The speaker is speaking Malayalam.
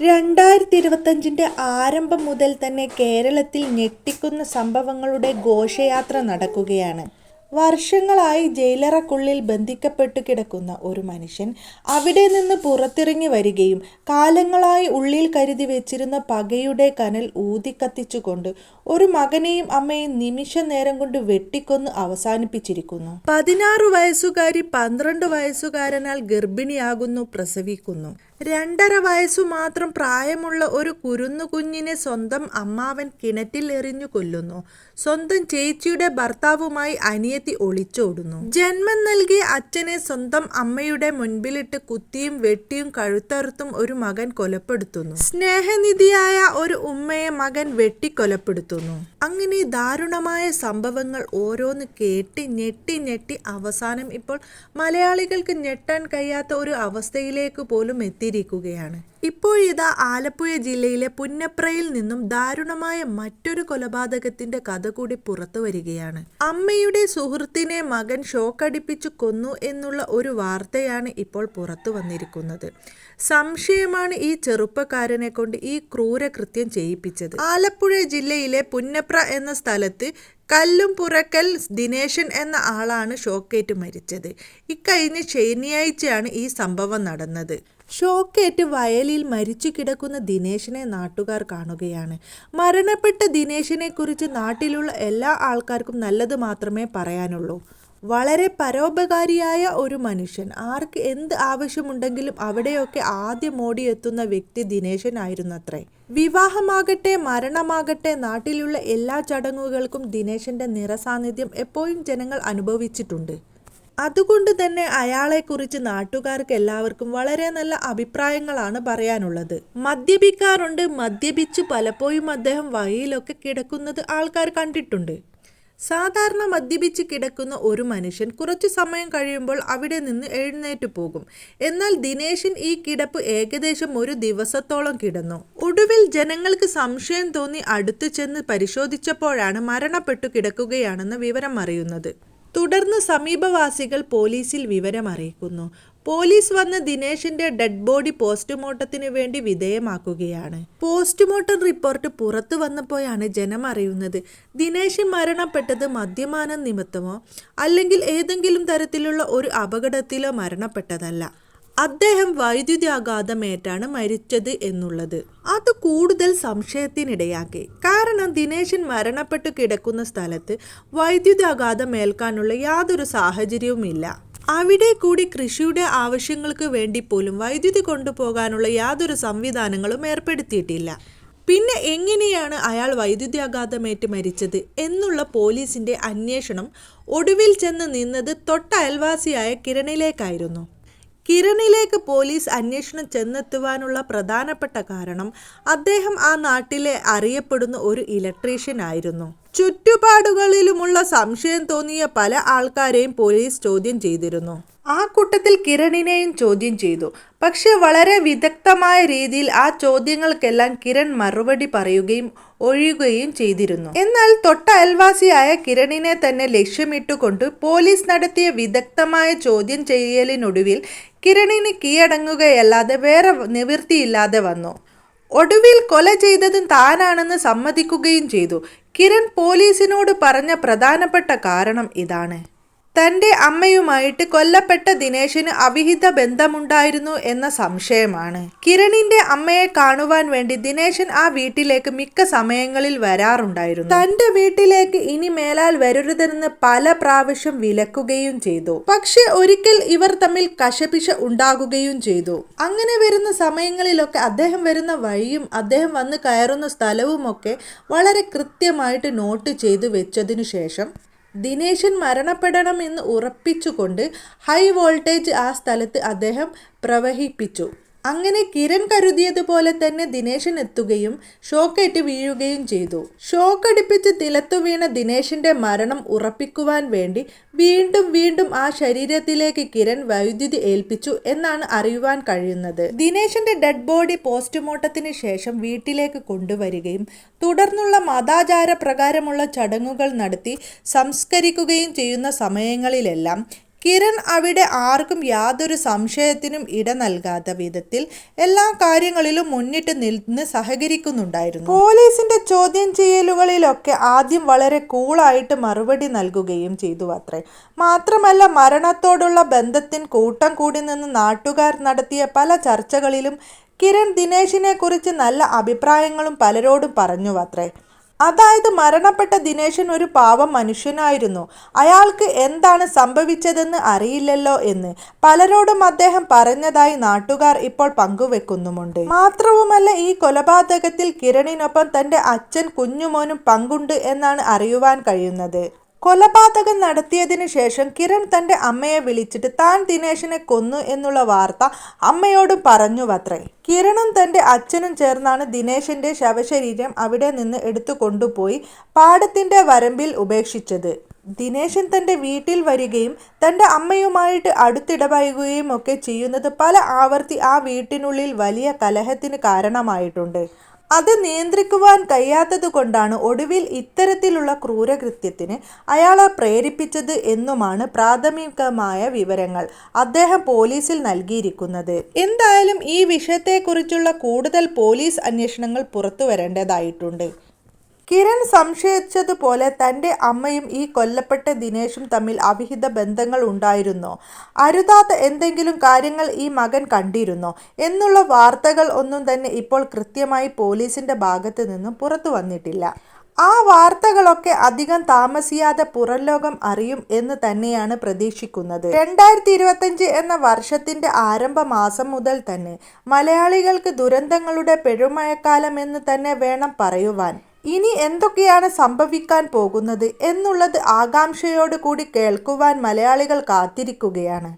2025 ആരംഭം മുതൽ തന്നെ കേരളത്തിൽ ഞെട്ടിക്കുന്ന സംഭവങ്ങളുടെ ഘോഷയാത്ര നടക്കുകയാണ്. വർഷങ്ങളായി ജയിലറയ്ക്കുള്ളിൽ ബന്ധിക്കപ്പെട്ടു കിടക്കുന്ന ഒരു മനുഷ്യൻ അവിടെ നിന്ന് പുറത്തിറങ്ങി വരികയും കാലങ്ങളായി ഉള്ളിൽ കരുതി വെച്ചിരുന്ന പകയുടെ കനൽ ഊതിക്കത്തിച്ചുകൊണ്ട് ഒരു മകനെയും അമ്മയെയും നിമിഷ നേരം കൊണ്ട് വെട്ടിക്കൊന്ന് അവസാനിപ്പിച്ചിരിക്കുന്നു. 16 വയസ്സുകാരി 12 വയസ്സുകാരനാൽ ഗർഭിണിയാകുന്നു, പ്രസവിക്കുന്നു. 2.5 വയസ്സു മാത്രം പ്രായമുള്ള ഒരു കുരുന്നുകുഞ്ഞിനെ സ്വന്തം അമ്മാവൻ കിണറ്റിൽ എറിഞ്ഞു കൊല്ലുന്നു. സ്വന്തം ചേച്ചിയുടെ ഭർത്താവുമായി അനിയത്തി ഒളിച്ചോടുന്നു. ജന്മം നൽകിയ അച്ഛനെ സ്വന്തം അമ്മയുടെ മുൻപിലിട്ട് കുത്തിയും വെട്ടിയും കഴുത്തറുത്തും ഒരു മകൻ കൊലപ്പെടുത്തുന്നു. സ്നേഹനിധിയായ ഒരു ഉമ്മയെ മകൻ വെട്ടിക്കൊലപ്പെടുത്തുന്നു. അങ്ങനെ ദാരുണമായ സംഭവങ്ങൾ ഓരോന്ന് കേട്ട് ഞെട്ടി അവസാനം ഇപ്പോൾ മലയാളികൾക്ക് ഞെട്ടാൻ കഴിയാത്ത ഒരു അവസ്ഥയിലേക്ക് പോലും എത്തിയിരിക്കുകയാണ്. ഇപ്പോഴിതാ ആലപ്പുഴ ജില്ലയിലെ പുന്നപ്രയിൽ നിന്നും ദാരുണമായ മറ്റൊരു കൊലപാതകത്തിന്റെ കഥ കൂടി പുറത്തു വരികയാണ്. അമ്മയുടെ സുഹൃത്തിനെ മകൻ ഷോക്കടിപ്പിച്ചു കൊന്നു എന്നുള്ള ഒരു വാർത്തയാണ് ഇപ്പോൾ പുറത്തു വന്നിരിക്കുന്നത്. സംശയമാണ് ഈ ചെറുപ്പക്കാരനെ കൊണ്ട് ഈ ക്രൂരകൃത്യം ചെയ്യിപ്പിച്ചത്. ആലപ്പുഴ ജില്ലയിലെ പുന്നപ്ര എന്ന സ്ഥലത്ത് കല്ലുംപുറക്കൽ ദിനേശൻ എന്ന ആളാണ് ഷോക്കേറ്റ് മരിച്ചത്. ഇക്കഴിഞ്ഞ ശനിയാഴ്ചയാണ് ഈ സംഭവം നടന്നത്. ഷോക്കേറ്റ് വയലിൽ മരിച്ചു കിടക്കുന്ന ദിനേശനെ നാട്ടുകാർ കാണുകയാണ്. മരണപ്പെട്ട ദിനേശനെ കുറിച്ച് നാട്ടിലുള്ള എല്ലാ ആൾക്കാർക്കും നല്ലത് മാത്രമേ പറയാനുള്ളൂ. വളരെ പരോപകാരിയായ ഒരു മനുഷ്യൻ. ആർക്ക് എന്ത് ആവശ്യമുണ്ടെങ്കിലും അവിടെയൊക്കെ ആദ്യം ഓടിയെത്തുന്ന വ്യക്തി ദിനേശനായിരുന്നത്രേ. വിവാഹമാകട്ടെ മരണമാകട്ടെ നാട്ടിലുള്ള എല്ലാ ചടങ്ങുകൾക്കും ദിനേശന്റെ നിറസാന്നിധ്യം എപ്പോഴും ജനങ്ങൾ അനുഭവിച്ചിട്ടുണ്ട്. അതുകൊണ്ട് തന്നെ അയാളെക്കുറിച്ച് നാട്ടുകാർക്ക് എല്ലാവർക്കും വളരെ നല്ല അഭിപ്രായങ്ങളാണ് പറയാനുള്ളത്. മദ്യപിക്കാറുണ്ട്. മദ്യപിച്ച് പലപ്പോഴും അദ്ദേഹം വഴിയിലൊക്കെ കിടക്കുന്നത് ആൾക്കാർ കണ്ടിട്ടുണ്ട്. സാധാരണ മദ്യപിച്ച് കിടക്കുന്ന ഒരു മനുഷ്യൻ കുറച്ചു സമയം കഴിയുമ്പോൾ അവിടെ നിന്ന് എഴുന്നേറ്റ് പോകും. എന്നാൽ ദിനേശൻ ഈ കിടപ്പ് ഏകദേശം ഒരു ദിവസത്തോളം കിടന്നു. ഒടുവിൽ ജനങ്ങൾക്ക് സംശയം തോന്നി അടുത്തു ചെന്ന് പരിശോധിച്ചപ്പോഴാണ് മരണപ്പെട്ടു കിടക്കുകയാണെന്ന് വിവരം അറിയുന്നത്. തുടർന്ന് സമീപവാസികൾ പോലീസിൽ വിവരം അറിയിക്കുന്നു. പോലീസ് വന്ന് ദിനേശിന്റെ ഡെഡ് ബോഡി പോസ്റ്റ്മോർട്ടത്തിന് വേണ്ടി വിധേയമാക്കുകയാണ്. പോസ്റ്റ്മോർട്ടം റിപ്പോർട്ട് പുറത്തു വന്നപ്പോഴാണ് ജനം അറിയുന്നത് ദിനേശ് മരണപ്പെട്ടത് മദ്യപാനം നിമിത്തമോ അല്ലെങ്കിൽ ഏതെങ്കിലും തരത്തിലുള്ള ഒരു അപകടത്തിലോ മരണപ്പെട്ടതല്ല. അദ്ദേഹം വൈദ്യുതാഘാതമേറ്റാണ് മരിച്ചത് എന്നുള്ളത്. അത് കൂടുതൽ സംശയത്തിനിടയാക്കി. കാരണം ദിനേശൻ മരണപ്പെട്ടു കിടക്കുന്ന സ്ഥലത്ത് വൈദ്യുതാഘാതം ഏൽക്കാനുള്ള യാതൊരു സാഹചര്യവുമില്ല. അവിടെ കൂടി കൃഷിയുടെ ആവശ്യങ്ങൾക്ക് വേണ്ടി പോലും വൈദ്യുതി കൊണ്ടുപോകാനുള്ള യാതൊരു സംവിധാനങ്ങളും ഏർപ്പെടുത്തിയിട്ടില്ല. പിന്നെ എങ്ങനെയാണ് അയാൾ വൈദ്യുതാഘാതമേറ്റ് മരിച്ചത് എന്നുള്ള പോലീസിന്റെ അന്വേഷണം ഒടുവിൽ ചെന്ന് നിന്നത് തൊട്ട അയൽവാസിയായ കിരണിലേക്കായിരുന്നു. കിരണിലേക്ക് പോലീസ് അന്വേഷണം ചെന്നെത്തുവാനുള്ള പ്രധാനപ്പെട്ട കാരണം അദ്ദേഹം ആ നാട്ടിലെ അറിയപ്പെടുന്ന ഒരു ഇലക്ട്രീഷ്യൻ ആയിരുന്നു. ചുറ്റുപാടുകളിലുമുള്ള സംശയം തോന്നിയ പല ആൾക്കാരെയും പോലീസ് ചോദ്യം ചെയ്തിരുന്നു. ആ കൂട്ടത്തിൽ കിരണിനെയും ചോദ്യം ചെയ്തു. പക്ഷെ വളരെ വിദഗ്ധമായ രീതിയിൽ ആ ചോദ്യങ്ങൾക്കെല്ലാം കിരൺ മറുപടി പറയുകയും ഒഴിയുകയും ചെയ്തിരുന്നു. എന്നാൽ തൊട്ട അയൽവാസിയായ കിരണിനെ തന്നെ ലക്ഷ്യമിട്ടുകൊണ്ട് പോലീസ് നടത്തിയ വിദഗ്ധമായ ചോദ്യം ചെയ്യലിനൊടുവിൽ കിരണിന് കീഴടങ്ങുകയല്ലാതെ വേറെ നിവൃത്തിയില്ലാതെ വന്നു. ഒടുവിൽ കൊല ചെയ്തത് താനാണെന്ന് സമ്മതിക്കുകയും ചെയ്തു. കിരൺ പോലീസിനോട് പറഞ്ഞ പ്രധാനപ്പെട്ട കാരണം ഇതാണ്. തൻ്റെ അമ്മയുമായിട്ട് കൊല്ലപ്പെട്ട ദിനേശിന് അവിഹിത ബന്ധമുണ്ടായിരുന്നു എന്ന സംശയമാണ്. കിരണിന്റെ അമ്മയെ കാണുവാൻ വേണ്ടി ദിനേശൻ ആ വീട്ടിലേക്ക് മിക്ക സമയങ്ങളിൽ വരാറുണ്ടായിരുന്നു. തൻ്റെ വീട്ടിലേക്ക് ഇനി മേലാൽ വരരുതെന്ന് പല പ്രാവശ്യം വിലക്കുകയും ചെയ്തു. പക്ഷെ ഒരിക്കൽ ഇവർ തമ്മിൽ കശപിശ ഉണ്ടാകുകയും ചെയ്തു. അങ്ങനെ വരുന്ന സമയങ്ങളിലൊക്കെ അദ്ദേഹം വരുന്ന വഴിയും അദ്ദേഹം വന്ന് കയറുന്ന സ്ഥലവുമൊക്കെ വളരെ കൃത്യമായിട്ട് നോട്ട് ചെയ്തു വെച്ചതിനു ശേഷം ദിനേശൻ മരണപ്പെടണമെന്ന് ഉറപ്പിച്ചുകൊണ്ട് ഹൈ വോൾട്ടേജ് ആ സ്ഥലത്ത് അദ്ദേഹം പ്രവഹിപ്പിച്ചു. അങ്ങനെ കിരൺ കരുതിയതുപോലെ തന്നെ ദിനേശൻ എത്തുകയും ഷോക്കേറ്റ് വീഴുകയും ചെയ്തു. ഷോക്കടിപ്പിച്ച് നിലത്തു വീണ ദിനേശിന്റെ മരണം ഉറപ്പിക്കുവാൻ വേണ്ടി വീണ്ടും ആ ശരീരത്തിലേക്ക് കിരൺ വൈദ്യുതി ഏൽപ്പിച്ചു എന്നാണ് അറിയുവാൻ കഴിയുന്നത്. ദിനേശിന്റെ ഡെഡ് ബോഡി പോസ്റ്റ്മോർട്ടത്തിന് ശേഷം വീട്ടിലേക്ക് കൊണ്ടുവരികയും തുടർന്നുള്ള മതാചാര പ്രകാരമുള്ള ചടങ്ങുകൾ നടത്തി സംസ്കരിക്കുകയും ചെയ്യുന്ന സമയങ്ങളിലെല്ലാം കിരൺ അവിടെ ആർക്കും യാതൊരു സംശയത്തിനും ഇട നൽകാത്ത വിധത്തിൽ എല്ലാ കാര്യങ്ങളിലും മുന്നിട്ട് നിന്ന് സഹകരിക്കുന്നുണ്ടായിരുന്നു. പോലീസിന്റെ ചോദ്യം ചെയ്യലുകളിലൊക്കെ ആദ്യം വളരെ കൂളായിട്ട് മറുപടി നൽകുകയും ചെയ്തു അത്രേ. മാത്രമല്ല, മരണത്തോടുള്ള ബന്ധത്തിന് കൂട്ടം കൂടി നിന്ന് നാട്ടുകാർ നടത്തിയ പല ചർച്ചകളിലും കിരൺ ദിനേശിനെ കുറിച്ച് നല്ല അഭിപ്രായങ്ങളും പലരോടും പറഞ്ഞു അത്രേ. അതായത് മരണപ്പെട്ട ദിനേശൻ ഒരു പാവം മനുഷ്യനായിരുന്നു, അയാൾക്ക് എന്താണ് സംഭവിച്ചതെന്ന് അറിയില്ലല്ലോ എന്ന് പലരോടും അദ്ദേഹം പറഞ്ഞതായി നാട്ടുകാർ ഇപ്പോൾ പങ്കുവെക്കുന്നുമുണ്ട്. മാത്രവുമല്ല, ഈ കൊലപാതകത്തിൽ കിരണിനൊപ്പം തന്റെ അച്ഛൻ കുഞ്ഞുമോനും പങ്കുണ്ട് എന്നാണ് അറിയുവാൻ കഴിയുന്നത്. കൊലപാതകം നടത്തിയതിനു ശേഷം കിരൺ തന്റെ അമ്മയെ വിളിച്ചിട്ട് താൻ ദിനേശിനെ കൊന്നു എന്നുള്ള വാർത്ത അമ്മയോടും പറഞ്ഞുവത്രേ. കിരണും തന്റെ അച്ഛനും ചേർന്നാണ് ദിനേശിന്റെ ശവശരീരം അവിടെ നിന്ന് എടുത്തു കൊണ്ടുപോയി പാടത്തിന്റെ വരമ്പിൽ ഉപേക്ഷിച്ചത്. ദിനേശൻ തന്റെ വീട്ടിൽ വരികയും തന്റെ അമ്മയുമായിട്ട് അടുത്തിടപഴകുകയും ഒക്കെ ചെയ്യുന്നത് പല ആവർത്തി ആ വീട്ടിനുള്ളിൽ വലിയ കലഹത്തിന് കാരണമായിട്ടുണ്ട്. അത് നിയന്ത്രിക്കുവാൻ കഴിയാത്തതുകൊണ്ടാണ് ഒടുവിൽ ഇത്തരത്തിലുള്ള ക്രൂരകൃത്യത്തിന് അയാളെ പ്രേരിപ്പിച്ചത് എന്നുമാണ് പ്രാഥമികമായ വിവരങ്ങൾ അദ്ദേഹം പോലീസിൽ നൽകിയിരിക്കുന്നത്. എന്തായാലും ഈ വിഷയത്തെക്കുറിച്ചുള്ള കൂടുതൽ പോലീസ് അന്വേഷണങ്ങൾ പുറത്തു വരേണ്ടതായിട്ടുണ്ട്. കിരൺ സംശയിച്ചതുപോലെ തൻ്റെ അമ്മയും ഈ കൊല്ലപ്പെട്ട ദിനേശും തമ്മിൽ അവിഹിത ബന്ധങ്ങൾ ഉണ്ടായിരുന്നോ, അരുതാത്ത എന്തെങ്കിലും കാര്യങ്ങൾ ഈ മകൻ കണ്ടിരുന്നോ എന്നുള്ള വാർത്തകൾ ഒന്നും തന്നെ ഇപ്പോൾ കൃത്യമായി പോലീസിന്റെ ഭാഗത്ത് നിന്നും പുറത്തു വന്നിട്ടില്ല. ആ വാർത്തകളൊക്കെ അധികം താമസിയാതെ പുറംലോകം അറിയും എന്ന് തന്നെയാണ് പ്രതീക്ഷിക്കുന്നത്. 2025 എന്ന വർഷത്തിന്റെ ആരംഭ മാസം മുതൽ തന്നെ മലയാളികൾക്ക് ദുരന്തങ്ങളുടെ പെരുമഴക്കാലം എന്ന് തന്നെ വേണം പറയുവാൻ. ഇനി എന്തൊക്കെയാണ് സംഭവിക്കാൻ പോകുന്നത് എന്നുള്ളത് ആകാംക്ഷയോട് കൂടി കേൾക്കുവാൻ മലയാളികൾ കാത്തിരിക്കുകയാണ്.